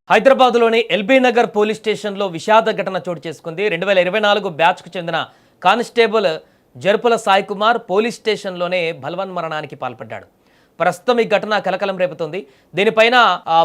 హైదరాబాద్లోని LB Nagar police స్టేషన్లో విషాద ఘటన చోటు చేసుకుంది. 2024 బ్యాచ్కు చెందిన కానిస్టేబుల్ జరుపుల సాయి కుమార్ పోలీస్ స్టేషన్లోనే బలవన్మరణానికి పాల్పడ్డాడు. ప్రస్తుతం ఈ ఘటన కలకలం రేపుతోంది. దీనిపైన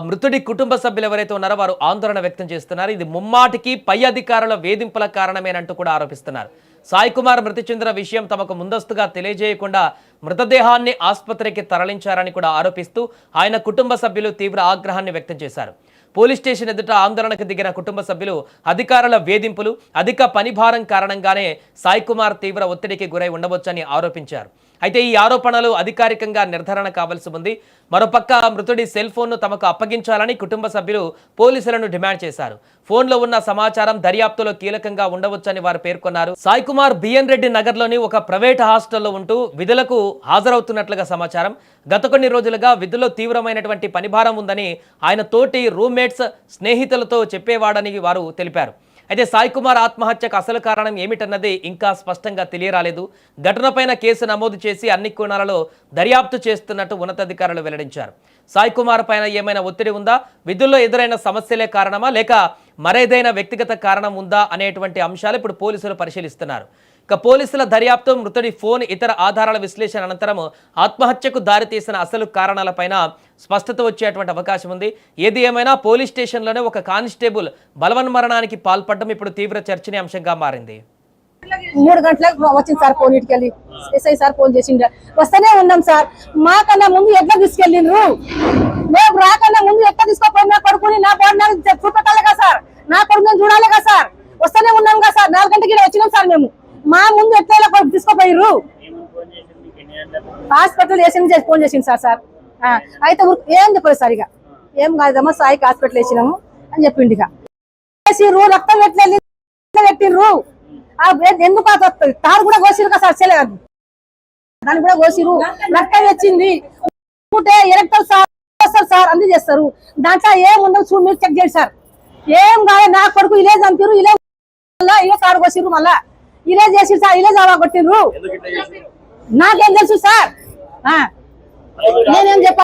మృతుడి కుటుంబ సభ్యులు ఎవరైతే ఉన్నారో వారు ఆందోళన వ్యక్తం చేస్తున్నారు. ఇది ముమ్మాటికి పై అధికారుల వేధింపుల కారణమేనంటూ కూడా ఆరోపిస్తున్నారు. సాయి కుమార్ మృతి చెందిన విషయం తమకు ముందస్తుగా తెలియజేయకుండా మృతదేహాన్ని ఆసుపత్రికి తరలించారని కూడా ఆరోపిస్తూ ఆయన కుటుంబ సభ్యులు తీవ్ర ఆగ్రహాన్ని వ్యక్తం చేశారు. పోలీస్ స్టేషన్ ఎదుట ఆందోళనకు దిగిన కుటుంబ సభ్యులు అధికారుల వేధింపులు, అధిక పనిభారం కారణంగానే సాయి కుమార్ తీవ్ర ఒత్తిడికి గురై ఉండవచ్చని ఆరోపించారు. అయితే ఈ ఆరోపణలు అధికారికంగా నిర్ధారణ కావాల్సి ఉంది. మరోపక్క మృతుడి సెల్ ఫోన్ను తమకు అప్పగించాలని కుటుంబ సభ్యులు పోలీసులను డిమాండ్ చేశారు. ఫోన్లో ఉన్న సమాచారం దర్యాప్తులో కీలకంగా ఉండవచ్చని వారు పేర్కొన్నారు. సాయి కుమార్ బిఎన్ రెడ్డి నగర్లోని ఒక ప్రైవేట్ హాస్టల్లో ఉంటూ విధులకు హాజరవుతున్నట్లుగా సమాచారం. గత కొన్ని రోజులుగా విధుల్లో తీవ్రమైనటువంటి పనిభారం ఉందని ఆయన తోటి రూమ్మేట్స్, స్నేహితులతో చెప్పేవాడని వారు తెలిపారు. అయితే సాయి కుమార్ ఆత్మహత్యకు అసలు కారణం ఏమిటన్నది ఇంకా స్పష్టంగా తెలియరాలేదు. ఘటనపైన కేసు నమోదు చేసి అన్ని కోణాలలో దర్యాప్తు చేస్తున్నట్టు ఉన్నతాధికారులు వెల్లడించారు. సాయి కుమార్ పైన ఏమైనా ఒత్తిడి ఉందా, విధుల్లో ఎదురైన సమస్యలే కారణమా, లేక మరేదైనా వ్యక్తిగత కారణం ఉందా అనేటువంటి అంశాలు ఇప్పుడు పోలీసులు పరిశీలిస్తున్నారు. ఇక పోలీసుల దర్యాప్తు, మృతుడి ఫోన్, ఇతర ఆధారాల విశ్లేషణ అనంతరం ఆత్మహత్యకు దారితీసిన అసలు కారణాలపైన స్పష్టత వచ్చేటువంటి అవకాశం ఉంది. ఏది ఏమైనా పోలీస్ స్టేషన్లోనే ఒక కానిస్టేబుల్ బలవన్మరణానికి పాల్పడడం ఇప్పుడు తీవ్ర చర్చనీయాంశంగా మారింది. 3 గంటలకు వచ్చింది సార్ ఫోన్, ఇటుకెళ్ళి ఎస్ఐ సార్ ఫోన్ చేసిండ్రు. వస్తూనే ఉన్నాం సార్. మాకన్నా ముందు ఎట్లా తీసుకెళ్ళిండ్రు, మేము రాకన్నా ముందు ఎట్లా తీసుకోపోయి నా కొడుకుని నా బాడీ చూపెట్టాలి కదా సార్, నా కొడుకుని చూడాలి కదా సార్. వస్తూనే ఉన్నాం కదా సార్, 4 గంటలకి వచ్చినాం సార్. మేము మా ముందు ఎట్లా తీసుకోపోయిర్రు. హాస్పిటల్ వేసి ఫోన్ చేసింది సార్. అయితే ఏం చెప్పలేదు సార్, ఇక ఏం కాదమ్మా సాయికి హాస్పిటల్ వేసినాము అని చెప్పిండు. ఇక రక్తం పెట్టిర్రు. ఎందుకు తారు కూడా కోసిరు కదా సార్, చేయలేదు దాన్ని కూడా కోసిరు. రక్తం వచ్చింది, ఎలక్ట్రల్ సార్ అన్ని చేస్తారు. దాంట్లో ఏముందో చూడు, మీరు చెక్ చేయండి సార్. ఏం కాదు, నా కొడుకు ఇలే చంపిరు, ఇలే తారు కోసిరు, మళ్ళా ఇలే చేసి సార్, ఇలే జావా కొట్టిర్రు. నాకేం తెలుసు సార్, నేనేం చెప్పాలి.